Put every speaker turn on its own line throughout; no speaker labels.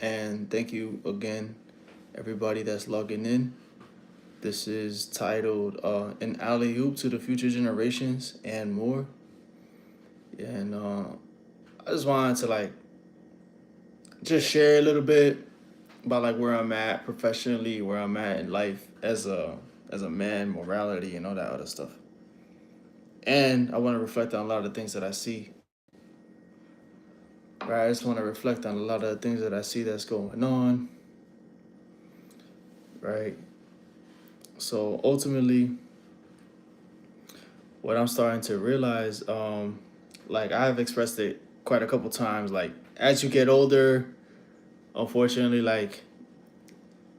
and thank you again, everybody that's logging in. This is titled An Alley Oop to the Future Generations and More. And I just wanted to just share a little bit about where I'm at professionally, where I'm at in life as a man, morality, and all that other stuff. And I want to reflect on a lot of the things that I see. Right, I just want to reflect on a lot of the things that I see that's going on. Right. So ultimately, what I'm starting to realize, I've expressed it quite a couple times, like as you get older, unfortunately,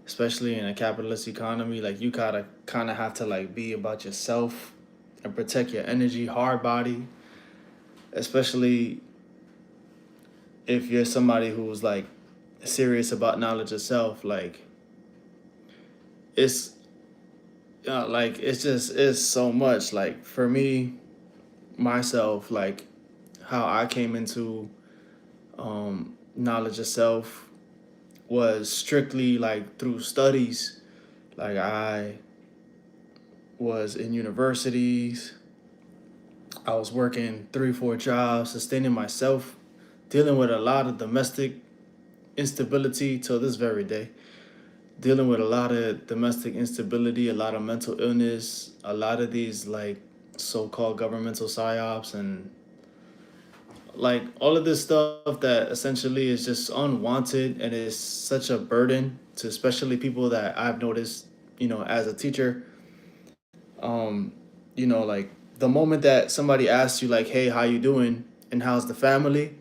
especially in a capitalist economy, you gotta kind of have to be about yourself and protect your energy, hard body, especially if you're somebody who's serious about knowledge of self. It's it's so much for me myself, how I came into knowledge of self was strictly through studies. I was in universities, I was working 3 4 jobs, sustaining myself, dealing with a lot of domestic instability till this very day, dealing with a lot of domestic instability, a lot of mental illness, a lot of these so-called governmental psyops, and all of this stuff that essentially is just unwanted and is such a burden to especially people that I've noticed, as a teacher. um the moment that somebody asks you hey, how you doing and how's the family,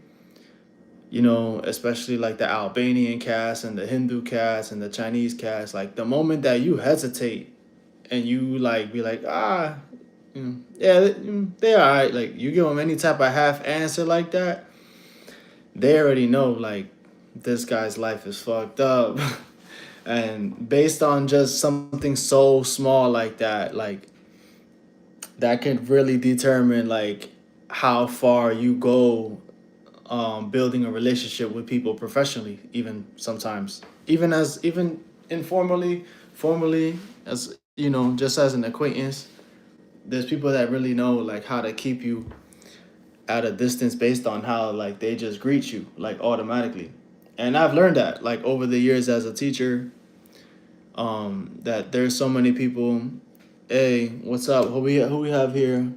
especially the Albanian cast and the Hindu cast and the Chinese cast, the moment that you hesitate and you be yeah, they're all right, you give them any type of half answer like that, they already know this guy's life is fucked up. And based on just something so small like that, that can really determine how far you go, building a relationship with people professionally, even sometimes, even informally, formally, as just as an acquaintance. There's people that really know how to keep you at a distance based on how they just greet you automatically. And I've learned that over the years as a teacher, that there's so many people. Hey, what's up? Who we have here?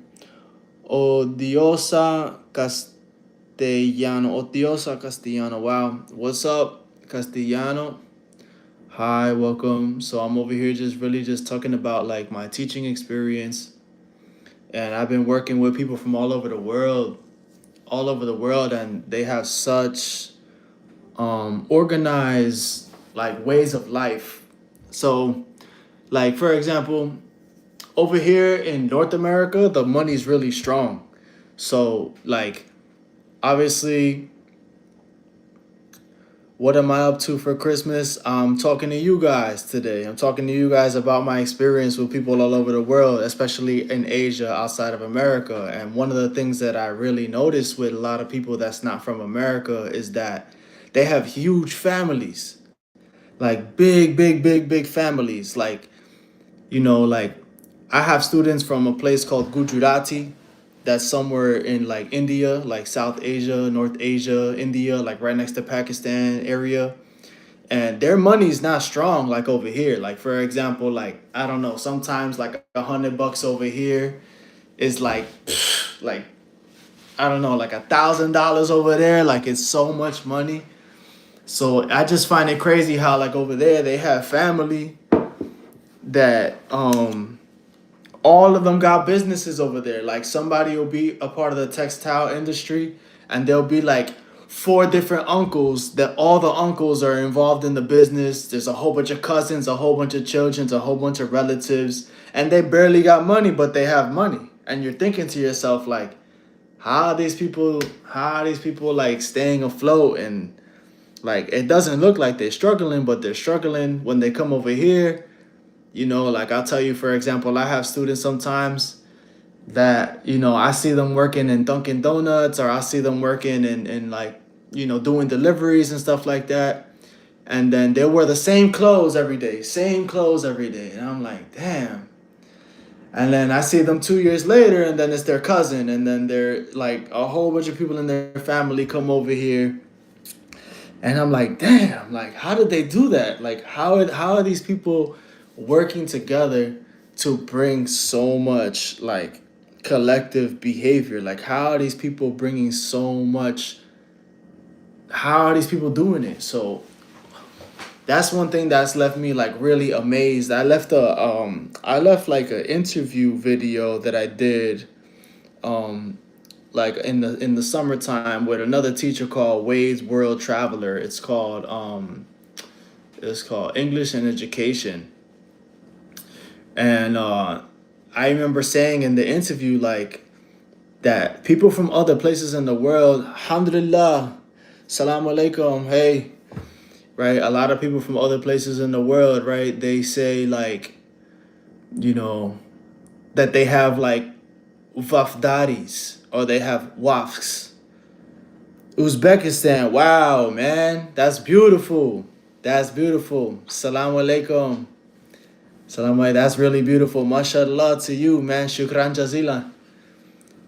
Odiosa Castellano. Odiosa Castellano. Wow. What's up, Castellano? Hi, welcome. So I'm over here just really just talking about my teaching experience, and I've been working with people from all over the world, and they have such organized ways of life. So, for example, over here in North America, the money's really strong. So, obviously, what am I up to for Christmas? I'm talking to you guys today. I'm talking to you guys about my experience with people all over the world, especially in Asia, outside of America. And one of the things that I really noticed with a lot of people that's not from America is that they have huge families, big, big, big, big families. You know, like I have students from a place called Gujarati, that's somewhere in India, South Asia, North Asia, India, right next to Pakistan area. And their money's not strong like over here. For example, I don't know, sometimes $100 over here is like I don't know, $1,000 over there. It's so much money. So I just find it crazy how over there they have family that all of them got businesses over there. Somebody will be a part of the textile industry, and there'll be 4 different uncles that all the uncles are involved in the business. There's a whole bunch of cousins, a whole bunch of children, a whole bunch of relatives, and they barely got money, but they have money. And you're thinking to yourself how are these people staying afloat? And it doesn't look like they're struggling, but they're struggling when they come over here. I'll tell you, for example, I have students sometimes that, I see them working in Dunkin' Donuts, or I see them working in doing deliveries and stuff like that. And then they wear the same clothes every day, same clothes every day. And I'm like, damn. And then I see them 2 years later, and then it's their cousin, and then they're like a whole bunch of people in their family come over here, and I'm like, damn, like how did they do that? Like how are these people working together to bring so much like collective behavior? Like how are these people bringing so much? How are these people doing it? So that's one thing that's left me like really amazed. I left like an interview video that I did like in the summertime with another teacher called Wade's World Traveler. It's called English and Education. And I remember saying in the interview like that people from other places in the world, alhamdulillah, salam alaikum, hey, right? A lot of people from other places in the world, right? They say like, you know, that they have like wafdaris or they have wafs. Uzbekistan, wow, man, that's beautiful. That's beautiful. Salam alaikum. Salam alaikum. That's really beautiful. Mashallah to you, man. Shukran jazila.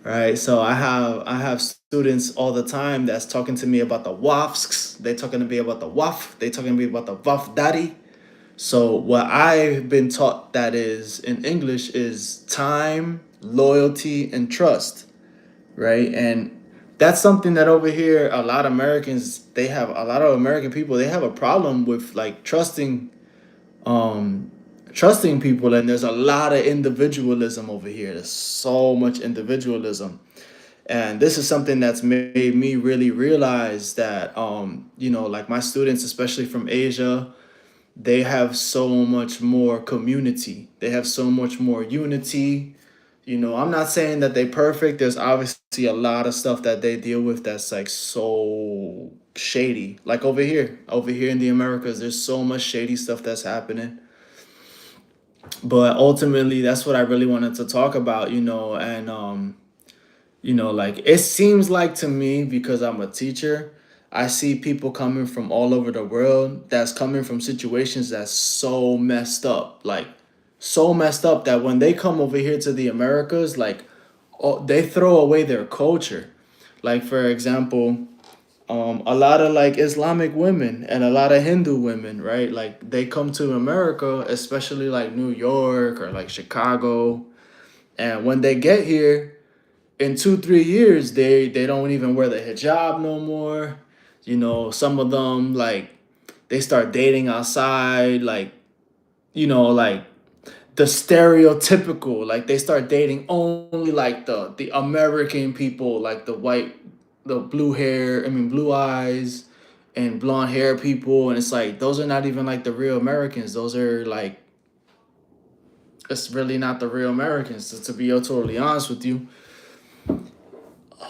Right. So I have students all the time that's talking to me about the wafs. They talking to me about the waf. They talking to me about the wafdari. So what I've been taught that is in English is time, loyalty, and trust, right? And that's something that over here a lot of Americans they have a lot of American people they have a problem with like um trusting people, and there's a lot of individualism over here. There's so much individualism. And this is something that's made me really realize that like my students especially from Asia, they have so much more community. They have so much more unity. I'm not saying that they perfect. There's obviously a lot of stuff that they deal with that's like so shady. Like over here in the Americas, there's so much shady stuff that's happening. But ultimately, that's what I really wanted to talk about, and like it seems like to me because I'm a teacher, I see people coming from all over the world that's coming from situations that's so messed up, like so messed up that when they come over here to the Americas, like they throw away their culture. Like for example, a lot of like Islamic women and a lot of Hindu women, right? Like they come to America, especially like New York or like Chicago, and when they get here, in 2 3 years they don't even wear the hijab no more. Some of them like they start dating outside, like like the stereotypical, like they start dating only like the American people, like the white, the blue hair, I mean blue eyes and blonde hair people, and it's like those are not even like the real Americans. Those are like it's really not the real Americans, to be totally honest with you.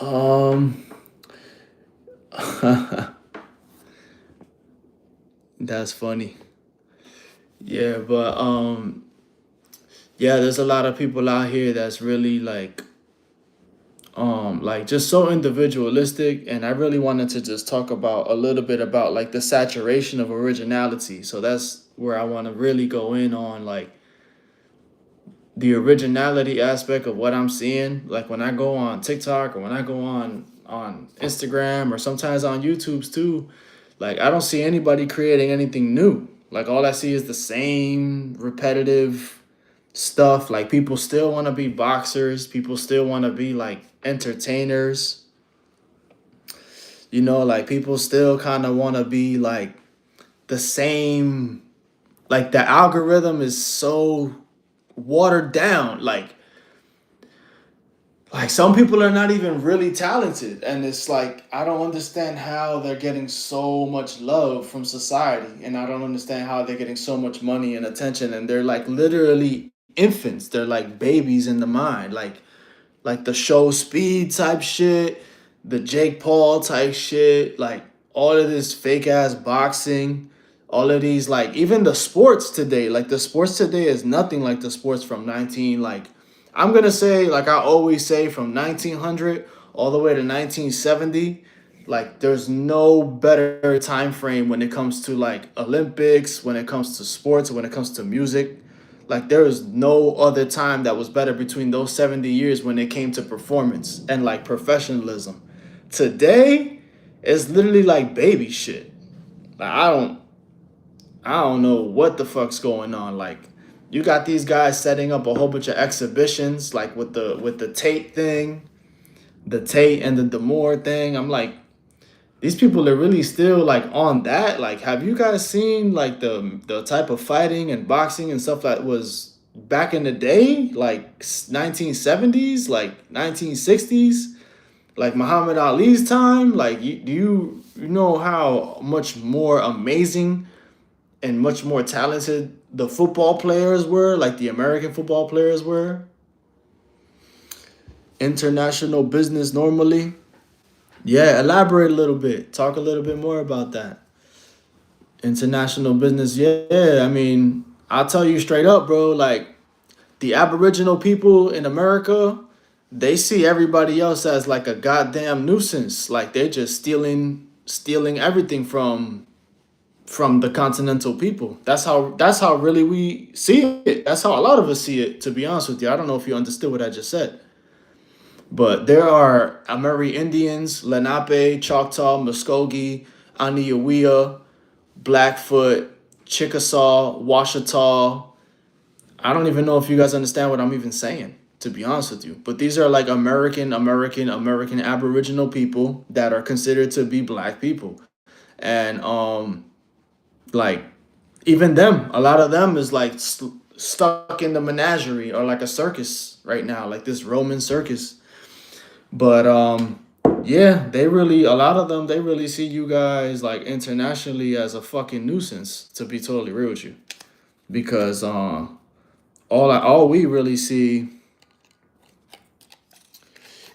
um That's funny. Yeah, but yeah, there's a lot of people out here that's really like just so individualistic, and I really wanted to just talk about a little bit about like the saturation of originality. So that's where I want to really go in on like the originality aspect of what I'm seeing. Like when I go on TikTok or when I go on Instagram or sometimes on YouTube's too, like I don't see anybody creating anything new. Like all I see is the same repetitive stuff. Like people still want to be boxers, people still want to be like entertainers. Like people still kind of want to be like the same. Like the algorithm is so watered down. Like some people are not even really talented, and it's like I don't understand how they're getting so much love from society, and I don't understand how they're getting so much money and attention, and they're like literally infants. They're like babies in the mind, like the show speed type shit, the Jake Paul type shit, like all of this fake ass boxing, all of these like even the sports today, like the sports today is nothing like the sports from 19 like I'm gonna say like I always say from 1900 all the way to 1970. Like there's no better time frame when it comes to like Olympics, when it comes to sports, when it comes to music. Like there is no other time that was better between those 70 years when it came to performance and like professionalism. Today it's literally like baby shit. Like I don't know what the fuck's going on. Like you got these guys setting up a whole bunch of exhibitions like with the Tate thing, the Tate and the Demore thing. I'm like, these people are really still like on that. Like, have you guys seen like the type of fighting and boxing and stuff that was back in the day, like 1970s, like 1960s, like Muhammad Ali's time? Like, do you know how much more amazing and much more talented the football players were, like the American football players were? International business normally. Yeah, elaborate a little bit. Talk a little bit more about that. International business, yeah. I mean, I'll tell you straight up, bro. Like the Aboriginal people in America, they see everybody else as like a goddamn nuisance. Like they're just stealing everything from the continental people. That's how really we see it. That's how a lot of us see it, to be honest with you. I don't know if you understood what I just said. But there are Ameri Indians, Lenape, Choctaw, Muskogee, Aniawea, Blackfoot, Chickasaw, Washita. I don't even know if you guys understand what I'm even saying, to be honest with you. But these are like American Aboriginal people that are considered to be black people. And like even them, a lot of them is like stuck in the menagerie or like a circus right now, like this Roman circus. But yeah, they really a lot of them they really see you guys like internationally as a fucking nuisance, to be totally real with you. Because all we really see,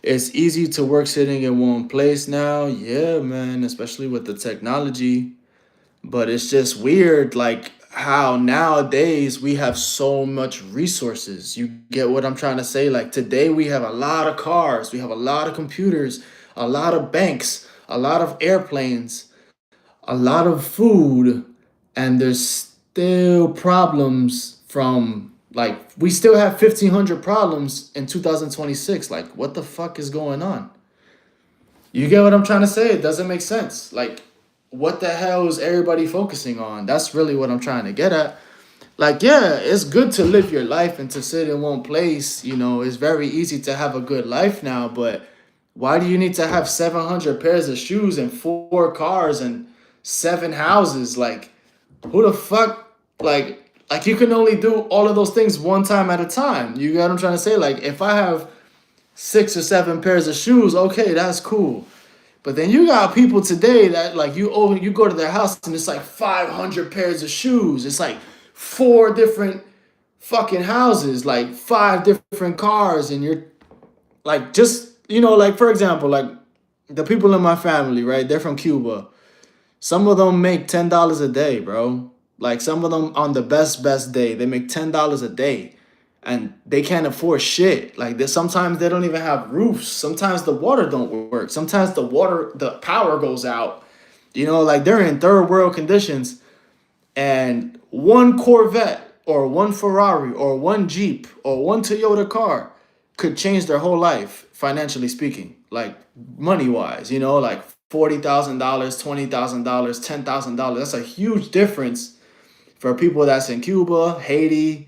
it's easy to work sitting in one place now. Yeah, man, especially with the technology. But it's just weird, like how nowadays we have so much resources. You get what I'm trying to say? Like today we have a lot of cars, we have a lot of computers, a lot of banks, a lot of airplanes, a lot of food, and there's still problems from like we still have 1500 problems in 2026. Like what the fuck is going on? You get what I'm trying to say? It doesn't make sense. Like, what the hell is everybody focusing on? That's really what I'm trying to get at. Like, yeah, it's good to live your life and to sit in one place. You know, it's very easy to have a good life now, but why do you need to have 700 pairs of shoes and four cars and seven houses? Like, who the fuck? Like you can only do all of those things one time at a time. You get what I'm trying to say? Like, if I have six or seven pairs of shoes, okay, that's cool. But then you got people today that like you go to their house and it's like 500 pairs of shoes. It's like four different fucking houses, like five different cars, and you're like just like for example, like the people in my family, right? They're from Cuba. Some of them make $10 a day, bro. Like some of them on the best day, they make $10 a day, and they can't afford shit. Like sometimes they don't even have roofs. Sometimes the water don't work. Sometimes the power goes out. Like they're in third world conditions, and one Corvette or one Ferrari or one Jeep or one Toyota car could change their whole life, financially speaking, like money wise, like $40,000, $20,000, $10,000. That's a huge difference for people that's in Cuba, Haiti,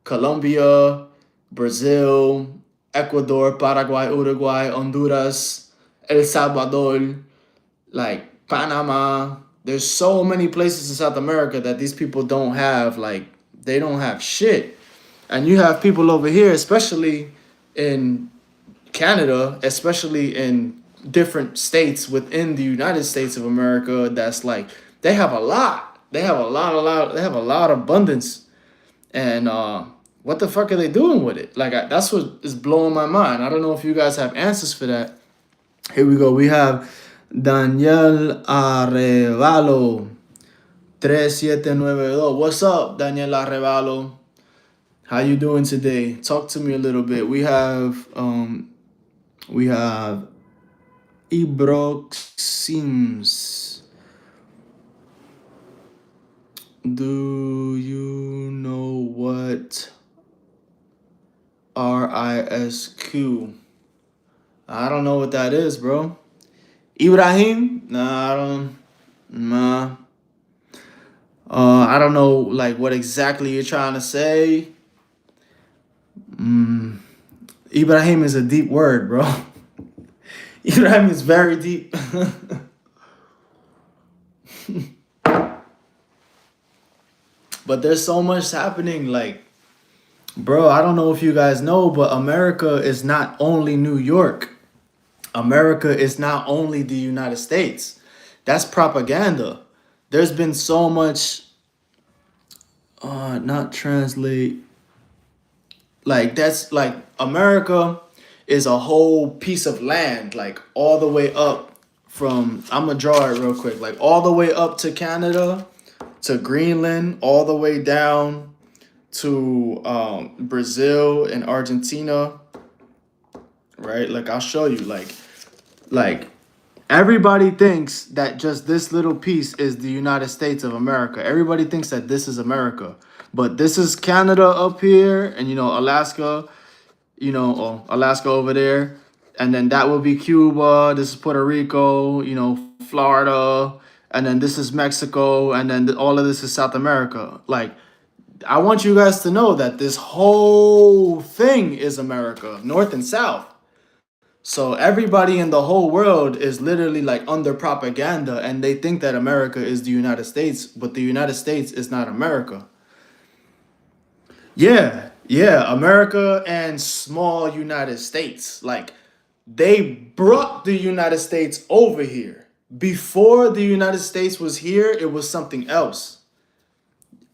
Colombia, Brazil, Ecuador, Paraguay, Uruguay, Honduras, El Salvador, like Panama. There's so many places in South America that these people don't have, like, they don't have shit. And you have people over here, especially in Canada, especially in different states within the United States of America, that's like, they have a lot. They have they have a lot of abundance. And what the fuck are they doing with it? Like, that's what is blowing my mind. I don't know if you guys have answers for that. Here we go. We have Daniel Arevalo 3792. What's up, Daniel Arevalo? How you doing today? Talk to me a little bit. We have Ibroxims. Do you know what RISQ? I don't know what that is, bro. Ibrahim? Nah, I don't. Nah. I don't know like what exactly you're trying to say. Ibrahim is a deep word, bro. Ibrahim is very deep. But there's so much happening. Like, bro, I don't know if you guys know, but America is not only New York. America is not only the United States. That's propaganda. There's been so much, not translate. Like, that's like America is a whole piece of land, like all the way up from, I'm gonna draw it real quick, like all the way up to Canada, to Greenland, all the way down to Brazil and Argentina, right? Like I'll show you, like everybody thinks that just this little piece is the United States of America. Everybody thinks that this is America, but this is Canada up here, and Alaska, Alaska over there, and then that will be Cuba. This is Puerto Rico, Florida, and then this is Mexico, and then all of this is South America. Like, I want you guys to know that this whole thing is America, North and South. So everybody in the whole world is literally like under propaganda, and they think that America is the United States, but the United States is not America. Yeah, yeah, America and small United States. Like, they brought the United States over here. Before the United States was here, it was something else.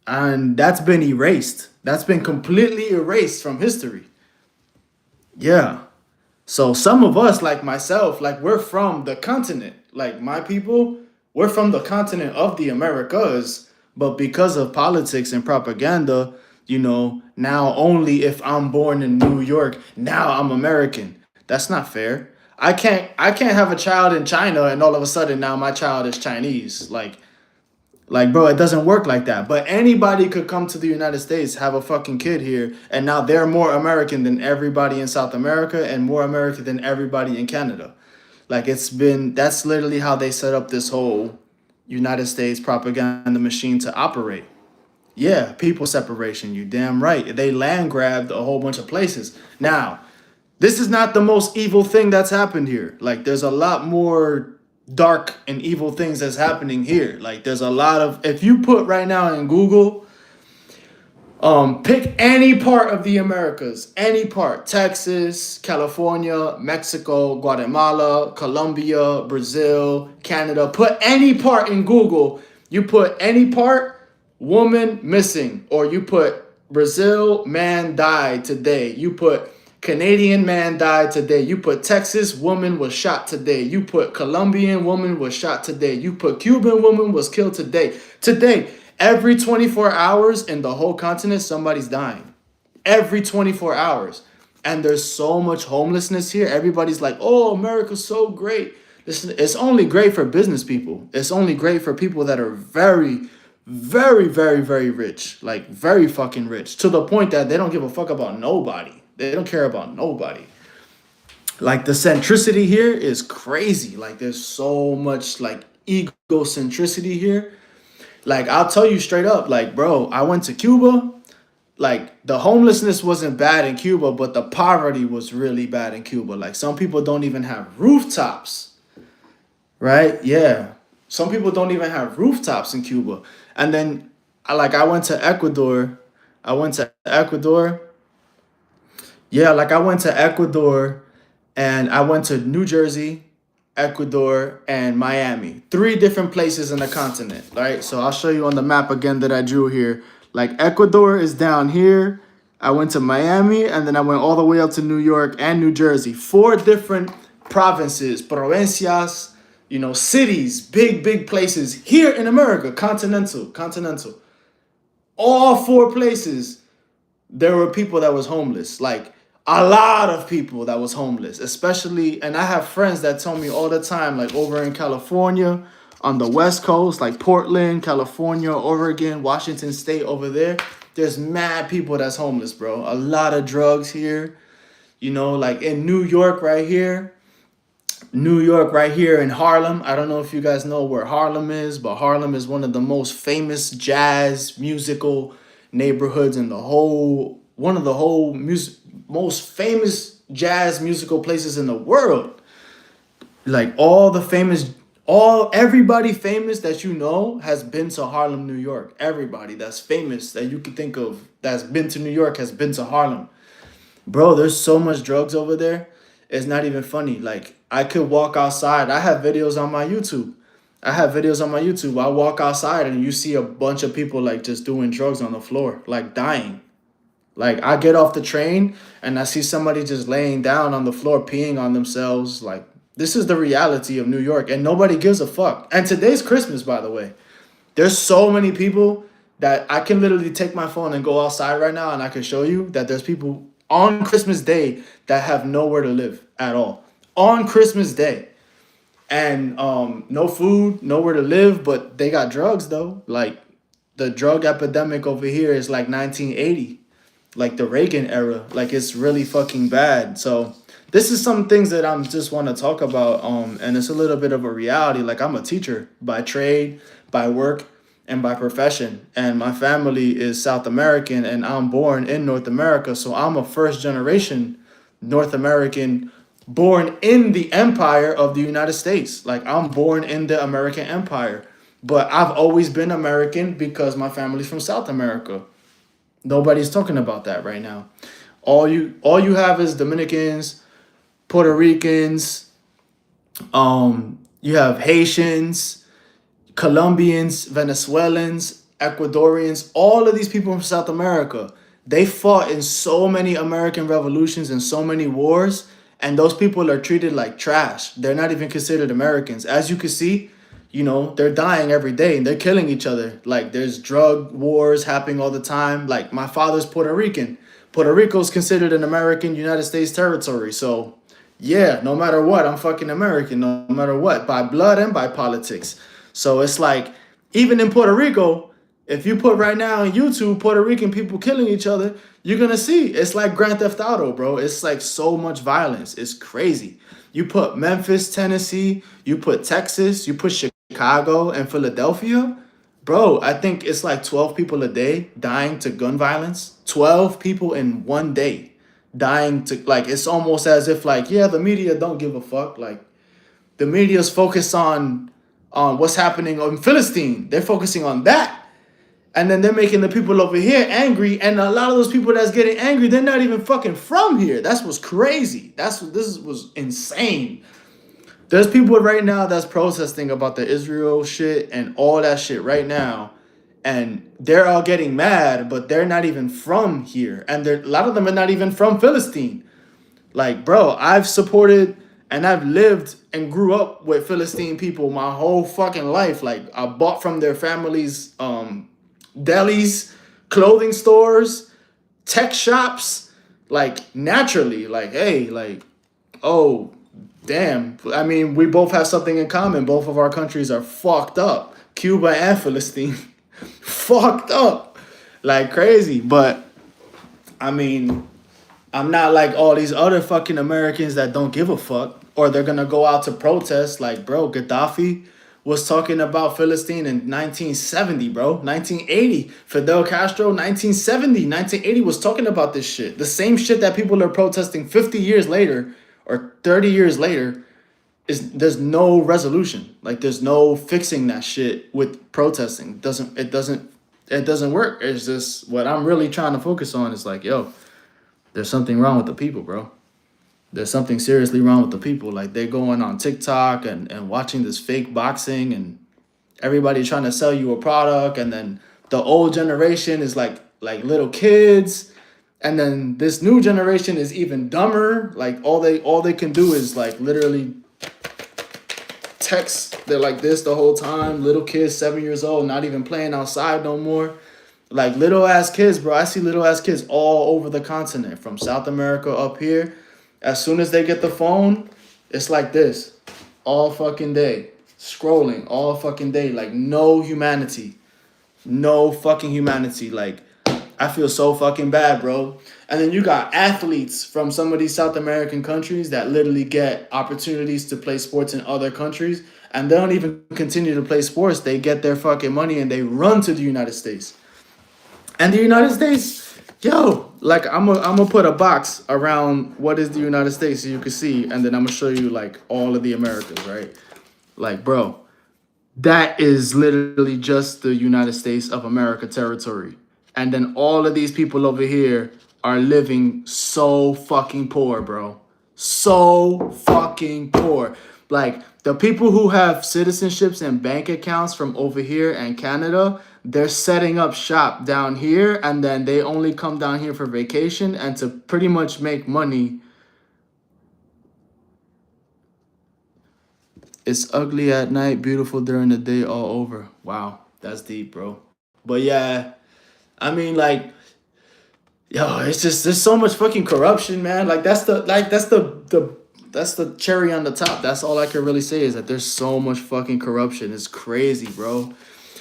And that's been erased. That's been completely erased from history. Yeah. So some of us, like myself, like we're from the continent. Like my people, we're from the continent of the Americas. But because of politics and propaganda, now only if I'm born in New York, now I'm American. That's not fair. I can't have a child in China and all of a sudden now my child is Chinese. Like, bro, it doesn't work like that. But anybody could come to the United States, have a fucking kid here, and now they're more American than everybody in South America and more American than everybody in Canada. Like, that's literally how they set up this whole United States propaganda machine to operate. Yeah, people separation, you damn right. They land grabbed a whole bunch of places. Now, this is not the most evil thing that's happened here. Like, there's a lot more dark and evil things that's happening here. Like, there's a lot of, if you put right now in Google, pick any part of the Americas, any part, Texas, California, Mexico, Guatemala, Colombia, Brazil, Canada, put any part in Google, you put any part, woman missing, or you put Brazil, man died today, you put Canadian man died today. You put Texas woman was shot today. You put Colombian woman was shot today. You put Cuban woman was killed today. Today, every 24 hours in the whole continent, somebody's dying. Every 24 hours. And there's so much homelessness here. Everybody's like, oh, America's so great. Listen, it's only great for business people. It's only great for people that are very, very, very, very rich. Like, very fucking rich. To the point that they don't give a fuck about nobody. They don't care about nobody. Like, the centricity here is crazy. Like, there's so much like egocentricity here. Like, I'll tell you straight up, like, bro, I went to Cuba. Like, the homelessness wasn't bad in Cuba, but the poverty was really bad in Cuba. Like, some people don't even have rooftops. Right? Yeah. Some people don't even have rooftops in Cuba. And then I went to Ecuador. I went to Ecuador. Yeah, like I went to Ecuador and I went to New Jersey, Ecuador, and Miami. Three different places in the continent, right? So I'll show you on the map again that I drew here. Like, Ecuador is down here. I went to Miami, and then I went all the way up to New York and New Jersey. Four different provinces, provincias, cities, big, big places here in America, continental. All four places, there were people that was homeless. Like, a lot of people that was homeless, especially, and I have friends that tell me all the time, like over in California, on the West Coast, like Portland, California, Oregon, Washington State, over there, there's mad people that's homeless, bro. A lot of drugs here, like in New York right here in Harlem. I don't know if you guys know where Harlem is, but Harlem is one of the most famous jazz musical neighborhoods in the whole, one of the whole most famous jazz musical places in the world. Like everybody famous that has been to Harlem, New York. Everybody that's famous that you could think of that's been to New York has been to Harlem. Bro, there's so much drugs over there. It's not even funny. Like, I could walk outside. I have videos on my YouTube. I walk outside and you see a bunch of people like just doing drugs on the floor, like dying. Like, I get off the train and I see somebody just laying down on the floor, peeing on themselves. Like, this is the reality of New York, and nobody gives a fuck. And today's Christmas, by the way. There's so many people that I can literally take my phone and go outside right now and I can show you that there's people on Christmas Day that have nowhere to live at all. On Christmas Day. And no food, nowhere to live, but they got drugs though. Like, the drug epidemic over here is like 1980, like the Reagan era. Like, it's really fucking bad. So this is some things that I'm just want to talk about. And it's a little bit of a reality. Like, I'm a teacher by trade, by work, and by profession. And my family is South American and I'm born in North America. So I'm a first generation North American born in the empire of the United States. Like, I'm born in the American empire. But I've always been American because my family's from South America. Nobody's talking about that right now. All you have is Dominicans, Puerto Ricans, you have Haitians, Colombians, Venezuelans, Ecuadorians, all of these people from South America. They fought in so many American revolutions and so many wars, and those people are treated like trash. They're not even considered Americans. As you can see, they're dying every day and they're killing each other. Like, there's drug wars happening all the time. Like, my father's Puerto Rican. Puerto Rico's considered an American United States territory. So, yeah, no matter what, I'm fucking American, no matter what, by blood and by politics. So it's like, even in Puerto Rico, if you put right now on YouTube Puerto Rican people killing each other, you're gonna see it's like Grand Theft Auto, bro. It's like so much violence. It's crazy. You put Memphis, Tennessee, you put Texas, you put Chicago and Philadelphia, bro. I think it's like 12 people a day dying to gun violence. 12 people in one day dying to, like, it's almost as if, like, yeah, the media don't give a fuck. Like, the media's focused on what's happening in Philistine. They're focusing on that. And then they're making the people over here angry. And a lot of those people that's getting angry, they're not even fucking from here. That's what's crazy. Was insane. There's people right now that's protesting about the Israel shit and all that shit right now. And they're all getting mad, but they're not even from here. And a lot of them are not even from Philistine. Like, bro, I've supported and I've lived and grew up with Philistine people my whole fucking life. Like, I bought from their families, delis, clothing stores, tech shops, like, naturally. Like, hey, like, oh, damn. I mean, we both have something in common. Both of our countries are fucked up. Cuba and Philistine. Fucked up. Like, crazy. But, I mean, I'm not like all these other fucking Americans that don't give a fuck, or they're gonna go out to protest. Like, bro, Gaddafi was talking about Philistine in 1970, bro. 1980. Fidel Castro, 1970. 1980 was talking about this shit. The same shit that people are protesting 50 years later or 30 years later. There's no resolution. Like, there's no fixing that shit with protesting. It doesn't work. It's just, what I'm really trying to focus on is like, yo, there's something wrong with the people, bro. There's something seriously wrong with the people. Like, they're going on TikTok and watching this fake boxing, and everybody trying to sell you a product. And then the old generation is like little kids. And then this new generation is even dumber. Like, all they can do is like literally text. They're like this the whole time. Little kids, 7 years old, not even playing outside no more. Like little ass kids, bro. I see little ass kids all over the continent, from South America up here. As soon as they get the phone, it's like this all fucking day, scrolling all fucking day, like no humanity, no fucking humanity. Like, I feel so fucking bad, bro. And then you got athletes from some of these South American countries that literally get opportunities to play sports in other countries, and they don't even continue to play sports. They get their fucking money and they run to the United States. And the United States, yo, like I'm gonna put a box around what is the United States so you can see, and then I'm gonna show you like all of the Americas, right? Like, bro, that is literally just the United States of America territory. And then all of these people over here are living so fucking poor, bro. So fucking poor. Like, the people who have citizenships and bank accounts from over here and Canada, they're setting up shop down here, and then they only come down here for vacation and to pretty much make money. It's ugly at night, beautiful during the day, all over. Wow, that's deep, bro. But yeah, I mean, like, yo, it's just there's so much fucking corruption, man. Like that's the cherry on the top. That's all I can really say is that there's so much fucking corruption. It's crazy, bro.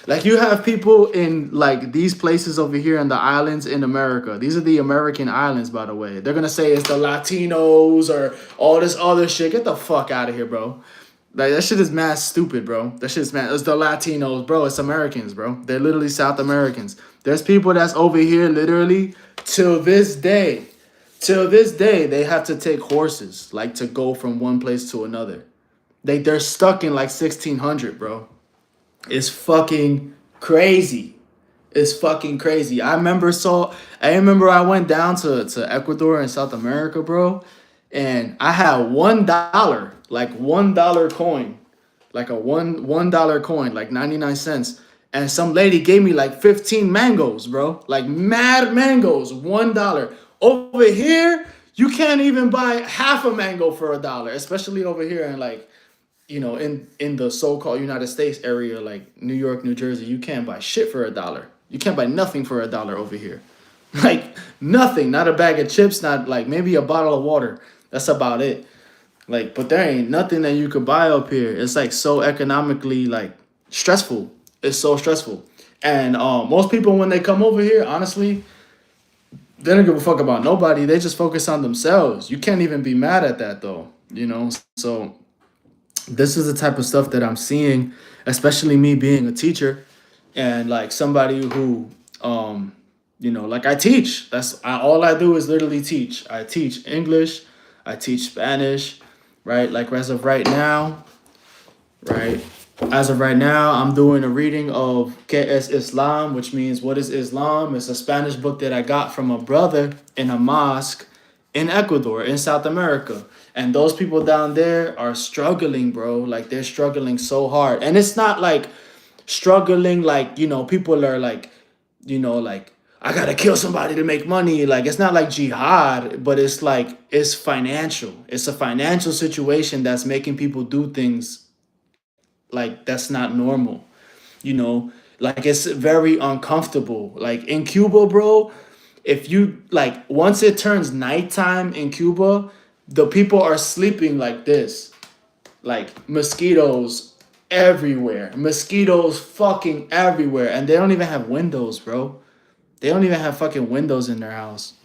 Like, you have people in like these places over here in the islands in America. These are the American islands, by the way. They're gonna say it's the Latinos or all this other shit. Get the fuck out of here, bro. Like, that shit is mad stupid, bro. That shit is mad. It's the Latinos, bro. It's Americans, bro. They're literally South Americans. There's people that's over here literally till this day. Till this day, they have to take horses, like, to go from one place to another. They're stuck in like 1600, bro. It's fucking crazy. It's fucking crazy. I remember I went down to Ecuador in South America, bro, and I had $1, like $1 coin, like a $1 coin, like 99 cents. And some lady gave me like 15 mangoes, bro. Like mad mangoes, $1. Over here, you can't even buy half a mango for $1, especially over here in like, in the so-called United States area, like New York, New Jersey. You can't buy shit for $1. You can't buy nothing for $1 over here. Like, nothing, not a bag of chips, not like maybe a bottle of water. That's about it. Like, but there ain't nothing that you could buy up here. It's like so economically like stressful. It's so stressful. And most people when they come over here, honestly, they don't give a fuck about nobody. They just focus on themselves. You can't even be mad at that though, So this is the type of stuff that I'm seeing, especially me being a teacher and like somebody who like I teach. All I do is literally teach. I teach English, I teach Spanish, right? Like right? As of right now, I'm doing a reading of ¿Qué es Islam?, which means what is Islam? It's a Spanish book that I got from a brother in a mosque in Ecuador, in South America. And those people down there are struggling, bro. Like, they're struggling so hard. And it's not like struggling like, people are like, like, I gotta kill somebody to make money. Like, it's not like jihad, but it's like, it's financial. It's a financial situation that's making people do things like that's not normal. Like, it's very uncomfortable. Like, in Cuba, bro, if you like, once it turns nighttime in Cuba, the people are sleeping like this, like mosquitoes everywhere, mosquitoes fucking everywhere, and they don't even have windows, bro. They don't even have fucking windows in their house.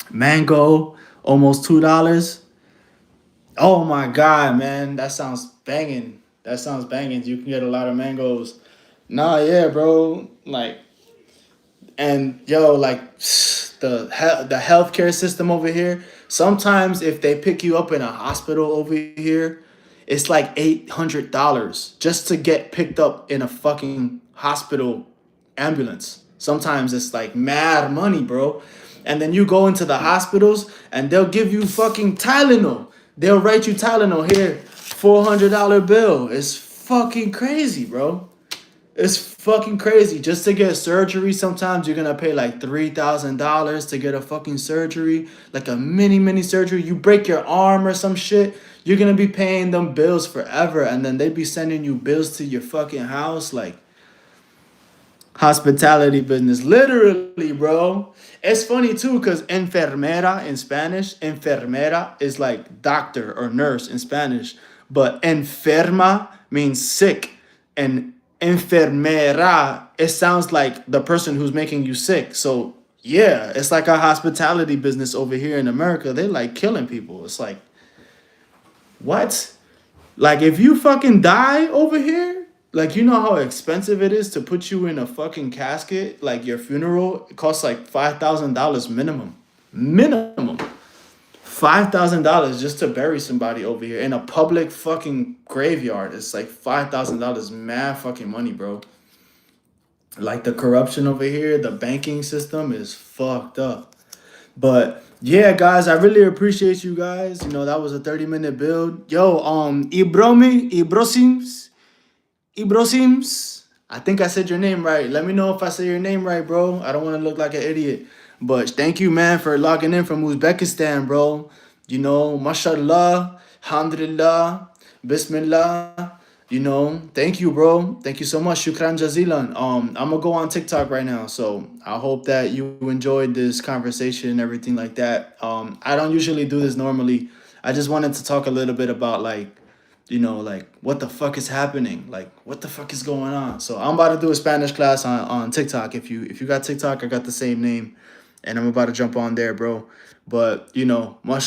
Mango, almost $2. Oh my god, man, that sounds banging. That sounds banging. You can get a lot of mangoes. Nah, yeah, bro. Like, and yo, like, the healthcare system over here. Sometimes if they pick you up in a hospital over here, it's like $800 just to get picked up in a fucking hospital ambulance. Sometimes it's like mad money, bro. And then you go into the hospitals and they'll give you fucking Tylenol. They'll write you Tylenol here, $400 bill. It's fucking crazy, bro. It's fucking crazy. Just to get surgery, sometimes you're gonna pay like $3,000 to get a fucking surgery, like a mini surgery. You break your arm or some shit, you're gonna be paying them bills forever, and then they be sending you bills to your fucking house. Like, Hospitality business, literally, bro. It's funny too, because enfermera in Spanish, enfermera is like doctor or nurse in Spanish, but enferma means sick, and enfermera, it sounds like the person who's making you sick. So yeah, it's like a hospitality business over here in America. They like killing people. It's like, what? Like if you fucking die over here, like you know how expensive it is to put you in a fucking casket, like your funeral, it costs like $5,000 minimum. Minimum. $5,000 just to bury somebody over here in a public fucking graveyard. It's like $5,000 mad fucking money, bro. Like the corruption over here, the banking system is fucked up. But yeah, guys, I really appreciate you guys. You know, that was a 30-minute build. Yo, Ibrosims. I think I said your name right. Let me know if I say your name right, bro. I don't want to look like an idiot. But thank you, man, for logging in from Uzbekistan, bro. You know, mashallah, alhamdulillah, bismillah. You know, thank you, bro. Thank you so much. Shukran jazilan. I'm gonna go on TikTok right now, so I hope that you enjoyed this conversation and everything like that. I don't usually do this normally. I just wanted to talk a little bit about like, you know, like what the fuck is happening, like what the fuck is going on. So I'm about to do a Spanish class on TikTok. If you got TikTok, I got the same name, and I'm about to jump on there, bro. But you know, mashallah.